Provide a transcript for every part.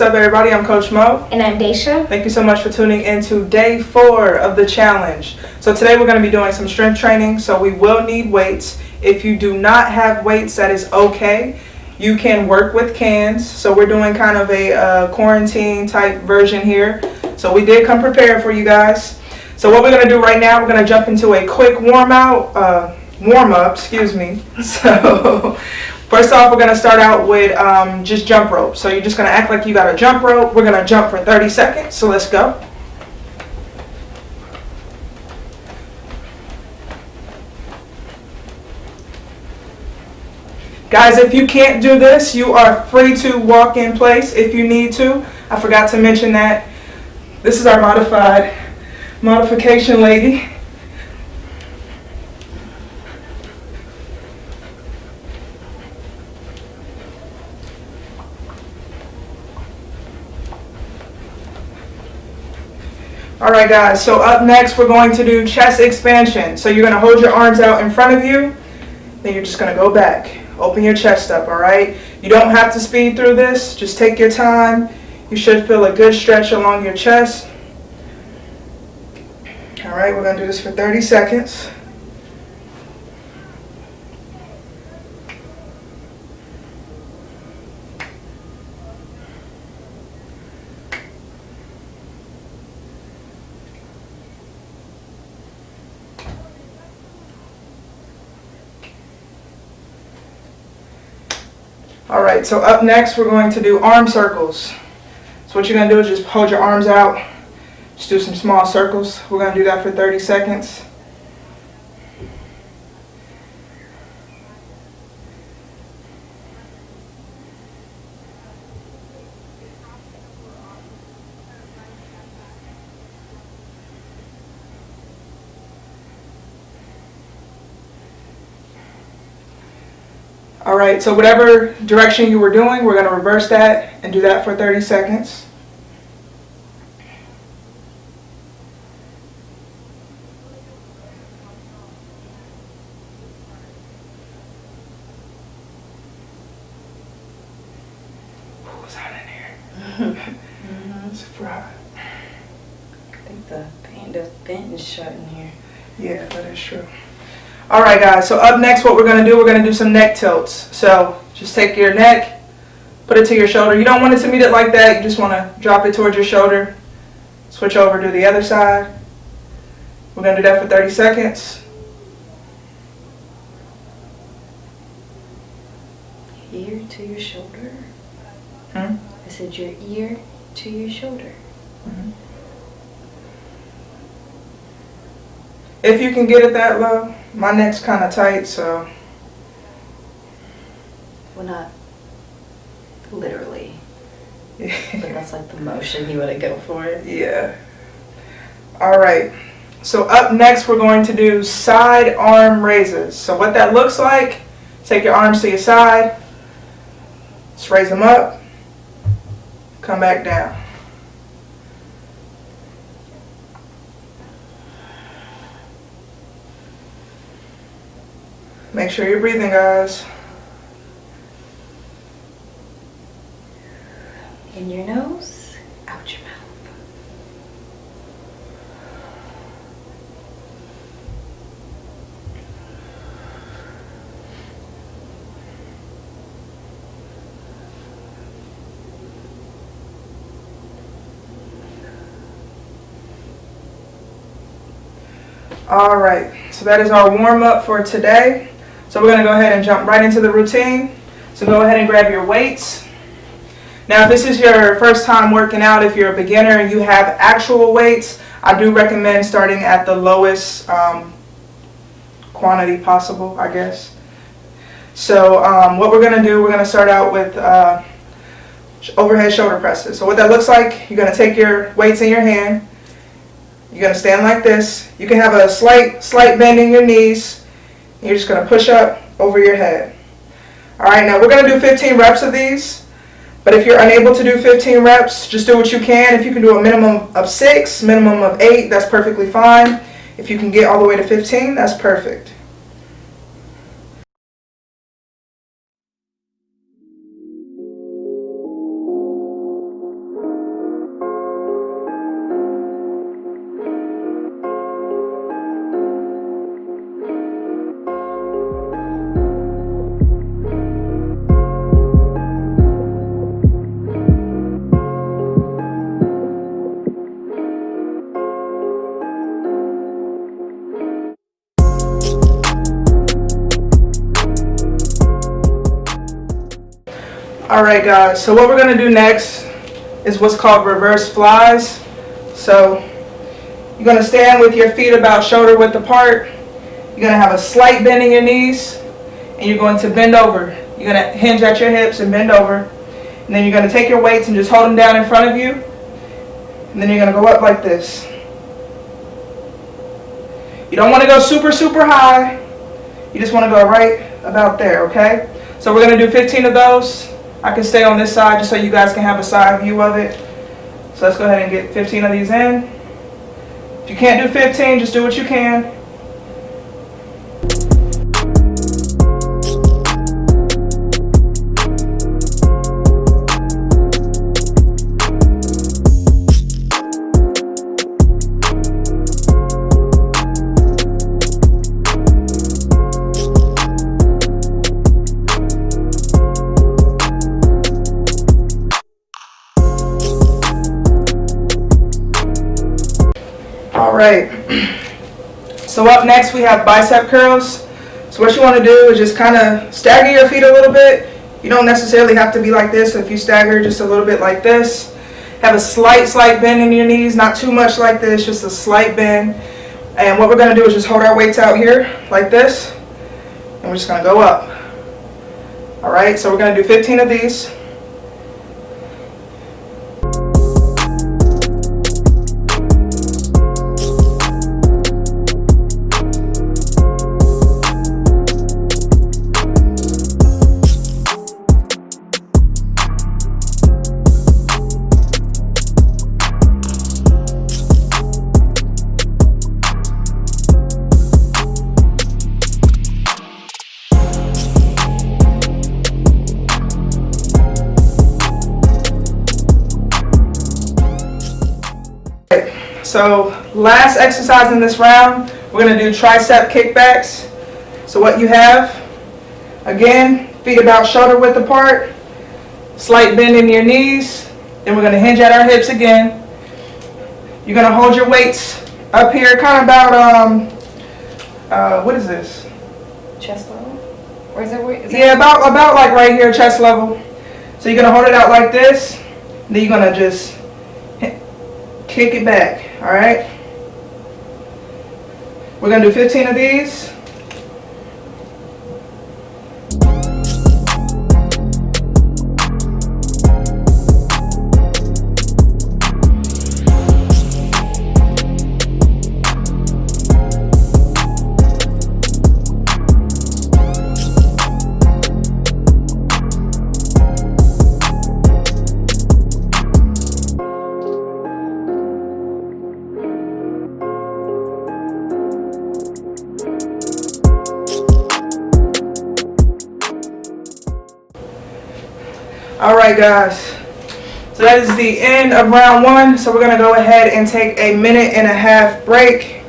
What's up, everybody? I'm Coach Mo. And I'm Dacia. Thank you so much for tuning in to day 4 of the challenge. So today we're going to be doing some strength training, so we will need weights. If you do not have weights, that is okay. You can work with cans. So we're doing kind of a quarantine type version here. So we did come prepared for you guys. So what we're going to do right now, we're going to jump into a quick warm up. So first off, we're going to start out with just jump rope. So you're just going to act like you got a jump rope. We're going to jump for 30 seconds. So let's go. Guys, if you can't do this, you are free to walk in place if you need to. I forgot to mention that. This is our modification lady. Alright guys, so up next we're going to do chest expansion. So you're going to hold your arms out in front of you, then you're just going to go back. Open your chest up, alright? You don't have to speed through this, just take your time. You should feel a good stretch along your chest. Alright, we're going to do this for 30 seconds. Alright, so up next we're going to do arm circles. So what you're going to do is just hold your arms out. Just do some small circles. We're going to do that for 30 seconds. Alright, so whatever direction you were doing, we're going to reverse that and do that for 30 seconds. Who's on in here? It's fried. I think the vent is shut in here. Yeah, that is true. Alright guys, so up next what we're going to do some neck tilts. So just take your neck, put it to your shoulder. You don't want it to meet it like that, you just want to drop it towards your shoulder. Switch over to the other side. We're going to do that for 30 seconds. Ear to your shoulder? I said your ear to your shoulder. If you can get it that low. My neck's kind of tight, so. Well, not literally. But that's like the motion you want to go for it. Yeah. Alright. So up next we're going to do side arm raises. So what that looks like, take your arms to your side. Just raise them up. Come back down. Make sure you're breathing, guys. In your nose, out your mouth. All right, so that is our warm-up for today. So we're going to go ahead and jump right into the routine. So go ahead and grab your weights. Now if this is your first time working out, if you're a beginner and you have actual weights, I do recommend starting at the lowest quantity possible, I guess. So what we're going to do, we're going to start out with overhead shoulder presses. So what that looks like, you're going to take your weights in your hand. You're going to stand like this. You can have a slight bend in your knees. You're just going to push up over your head. Alright, now we're going to do 15 reps of these. But if you're unable to do 15 reps, just do what you can. If you can do a minimum of 6, minimum of 8, that's perfectly fine. If you can get all the way to 15, that's perfect. Alright guys, so what we're going to do next is what's called reverse flies. So you're going to stand with your feet about shoulder width apart. You're going to have a slight bend in your knees, and you're going to bend over. You're going to hinge at your hips and bend over. And then you're going to take your weights and just hold them down in front of you. And then you're going to go up like this. You don't want to go super, super high. You just want to go right about there, okay? So we're going to do 15 of those. I can stay on this side just so you guys can have a side view of it. So let's go ahead and get 15 of these in. If you can't do 15, just do what you can. Alright, so up next we have bicep curls. So what you want to do is just kind of stagger your feet a little bit. You don't necessarily have to be like this. If you stagger just a little bit like this, have a slight bend in your knees, not too much like this, just a slight bend. And what we're going to do is just hold our weights out here like this, and we're just going to go up. Alright, so we're going to do 15 of these. So last exercise in this round, we're going to do tricep kickbacks. So what you have, again, feet about shoulder width apart, slight bend in your knees, then we're going to hinge at our hips again. You're going to hold your weights up here, kind of about, what is this? Chest level? Or is it? Yeah, about like right here, chest level. So you're going to hold it out like this, and then you're going to just kick it back. Alright, we're going to do 15 of these. Alright guys, so that is the end of round one. So we're going to go ahead and take a 1.5-minute break.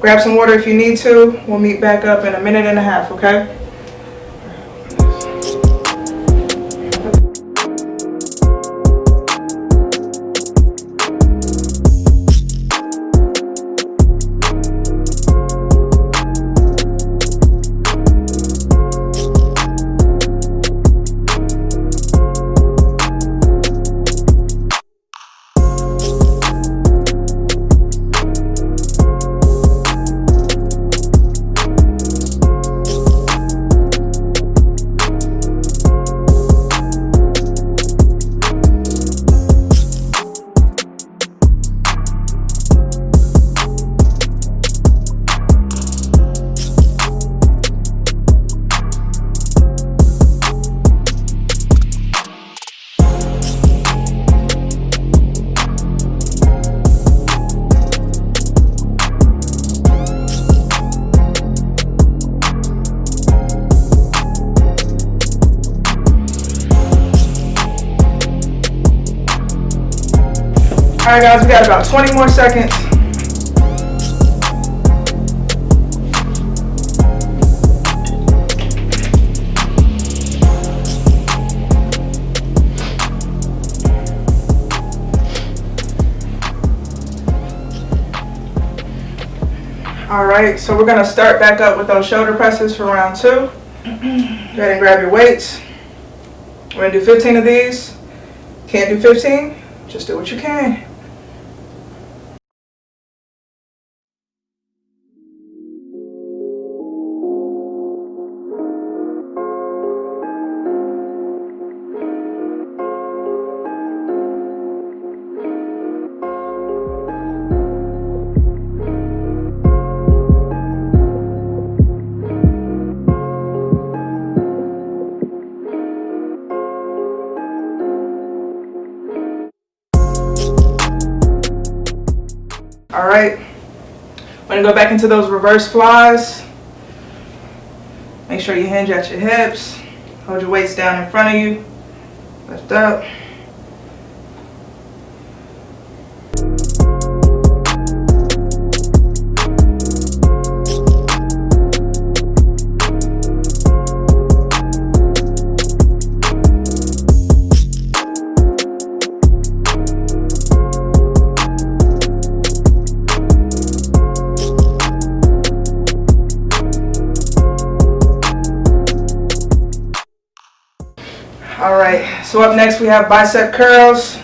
Grab some water if you need to. We'll meet back up in a 1.5 minutes, okay? Alright guys, we got about 20 more seconds. Alright, so we're going to start back up with those shoulder presses for round two. Go ahead and grab your weights. We're gonna do 15 of these. Can't do 15? Just do what you can. All right, we're gonna go back into those reverse flies. Make sure you hinge at your hips. Hold your weights down in front of you. Lift up. All right, so up next we have bicep curls.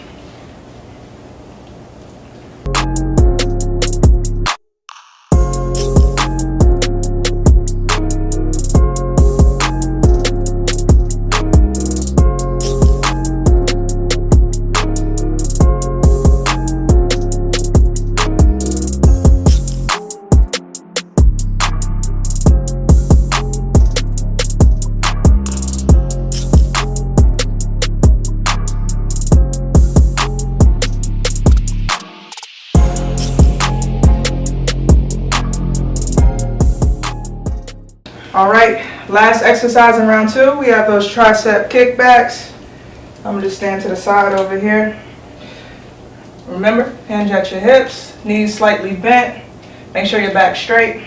All right, last exercise in round 2, we have those tricep kickbacks. I'm gonna just stand to the side over here. Remember, hinge at your hips, knees slightly bent. Make sure your back's straight.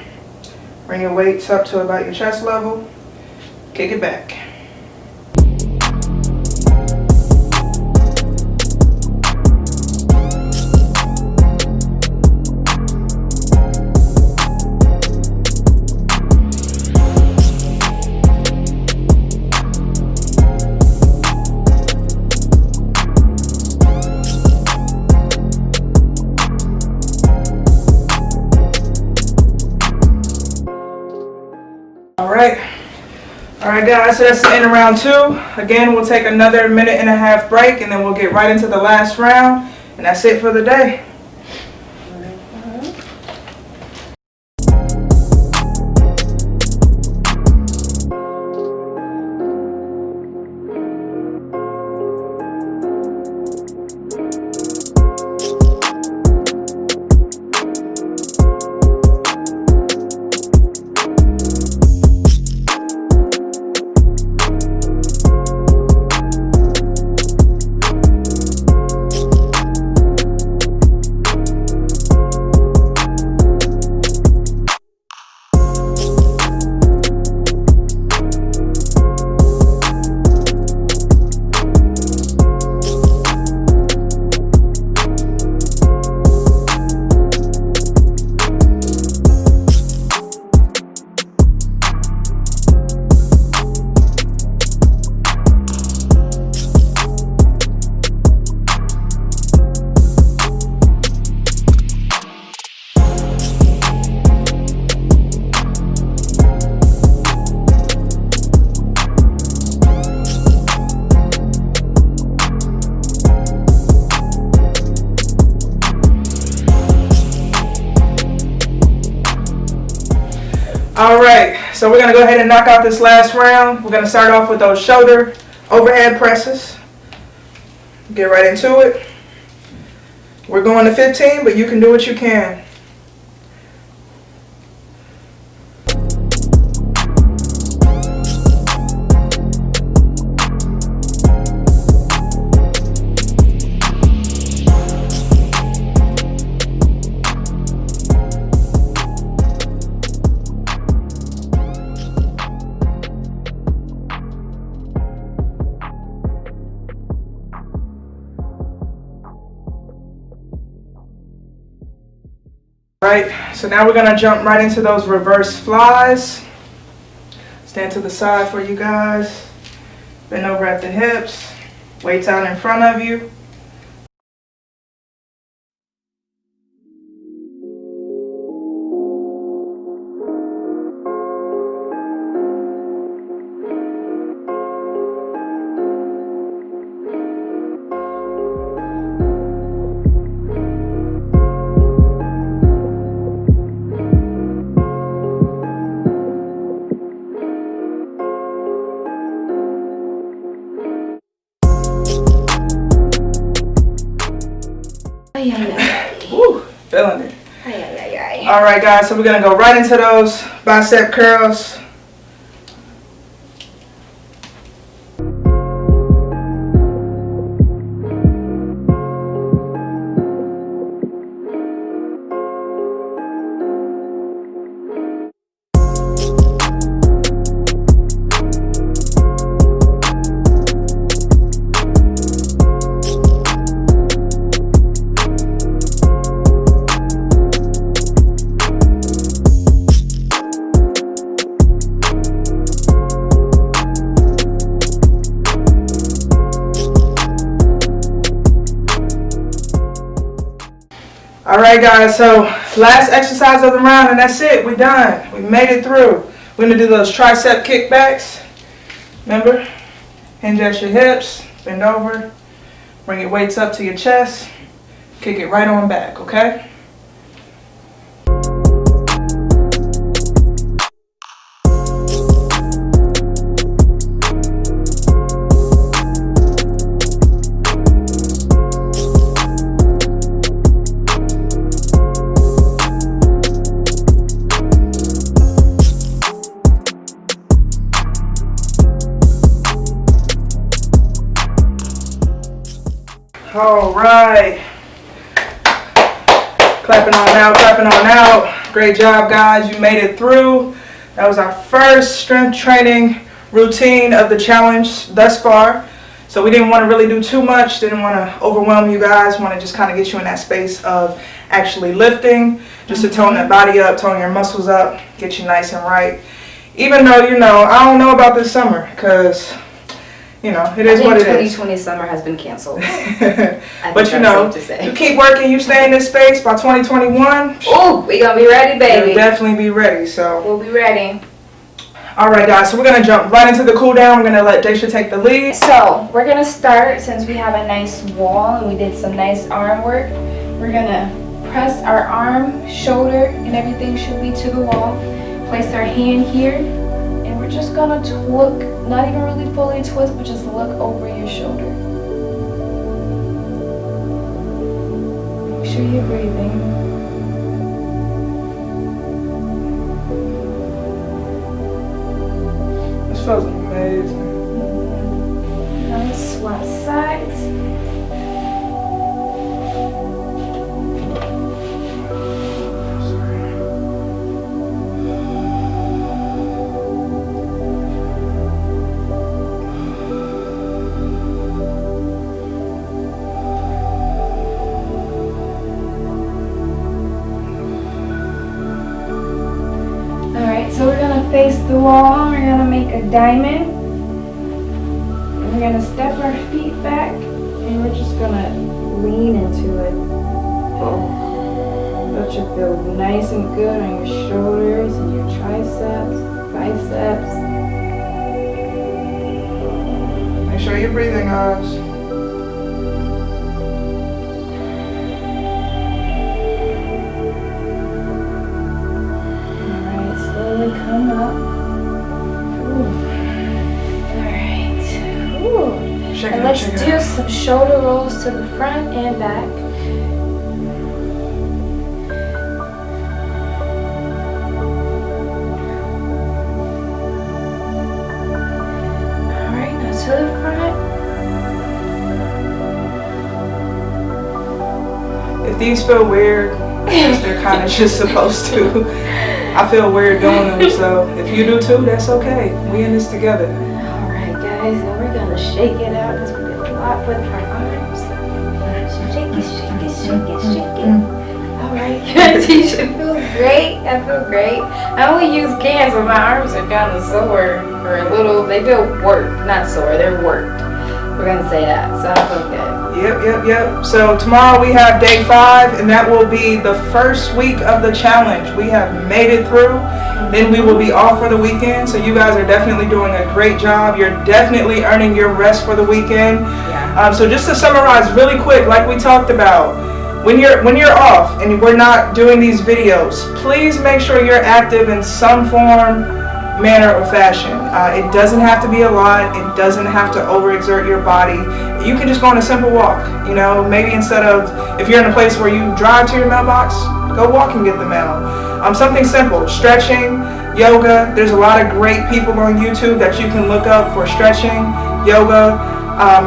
Bring your weights up to about your chest level. Kick it back. All right guys, so that's the end of round 2. Again, we'll take another 1.5-minute break and then we'll get right into the last round. And that's it for the day. All right, so we're gonna go ahead and knock out this last round. We're gonna start off with those shoulder overhead presses. Get right into it. We're going to 15, but you can do what you can. Right, so now we're gonna jump right into those reverse flies. Stand to the side for you guys. Bend over at the hips. Weights out in front of you. Woo, feeling it. All right, guys, so we're gonna go right into those bicep curls. All right, guys, so last exercise of the round, and that's it. We're done. We made it through. We're gonna do those tricep kickbacks. Remember, hinge at your hips, bend over, bring your weights up to your chest, kick it right on back, okay? All right. Clapping on out, clapping on out. Great job, guys. You made it through. That was our first strength training routine of the challenge thus far. So we didn't want to really do too much. Didn't want to overwhelm you guys. Want to just kind of get you in that space of actually lifting. Just to tone that body up, tone your muscles up, get you nice and right. Even though, I don't know about this summer because... it is what it is. 2020 summer has been canceled. But you keep working, you stay in this space by 2021. Oh, we gonna be ready, baby. You'll definitely be ready. So we'll be ready. All right, guys. So we're gonna jump right into the cool down. We're gonna let Dacia take the lead. So we're gonna start since we have a nice wall and we did some nice arm work. We're gonna press our arm, shoulder, and everything should be to the wall. Place our hand here. We're just gonna look, not even really fully twist, but just look over your shoulder. Make sure you're breathing. This feels amazing. Now let's swap sides. So we're gonna face the wall, we're gonna make a diamond. And we're gonna step our feet back and we're just gonna lean into it. That should feel nice and good on your shoulders and your triceps, biceps. Make sure you're breathing, guys. Come up. Alright. And let's do some shoulder rolls to the front and back. Alright, now to the front. If these feel weird, they're kind of just supposed to. I feel weird doing them, so if you do too, that's okay. We in this together. Alright, guys, and we're gonna shake it out because we did a lot with our arms. Shake it, shake it, shake it, shake it. Alright. Teacher feels great. I feel great. I only use cans, but my arms are kind of sore or a little. They feel worked, not sore. They're worked. We're gonna say that. So I feel good. Yep. So tomorrow we have day 5, and that will be the first week of the challenge. We have made it through. Then we will be off for the weekend. So you guys are definitely doing a great job. You're definitely earning your rest for the weekend. Yeah. So just to summarize really quick, like we talked about, when you're off and we're not doing these videos, please make sure you're active in some form, manner, or fashion. It doesn't have to be a lot. It doesn't have to overexert your body. You can just go on a simple walk. You know, maybe instead of, if you're in a place where you drive to your mailbox, go walk and get the mail. Something simple, stretching, yoga. There's a lot of great people on YouTube that you can look up for stretching, yoga.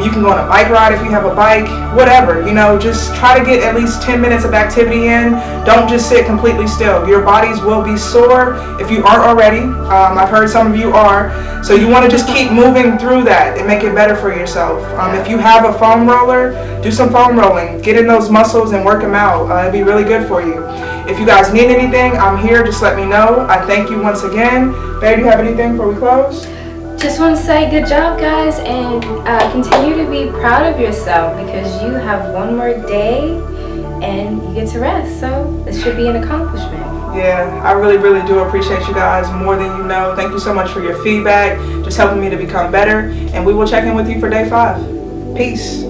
You can go on a bike ride if you have a bike, whatever, you know, just try to get at least 10 minutes of activity in. Don't just sit completely still. Your bodies will be sore if you aren't already. I've heard some of you are. So you want to just keep moving through that and make it better for yourself. If you have a foam roller, do some foam rolling. Get in those muscles and work them out. It'll be really good for you. If you guys need anything, I'm here. Just let me know. I thank you once again. Babe, do you have anything before we close? Just want to say good job, guys, and continue to be proud of yourself because you have one more day and you get to rest. So this should be an accomplishment. Yeah, I really do appreciate you guys more than you know. Thank you so much for your feedback, just helping me to become better. And we will check in with you for day 5. Peace.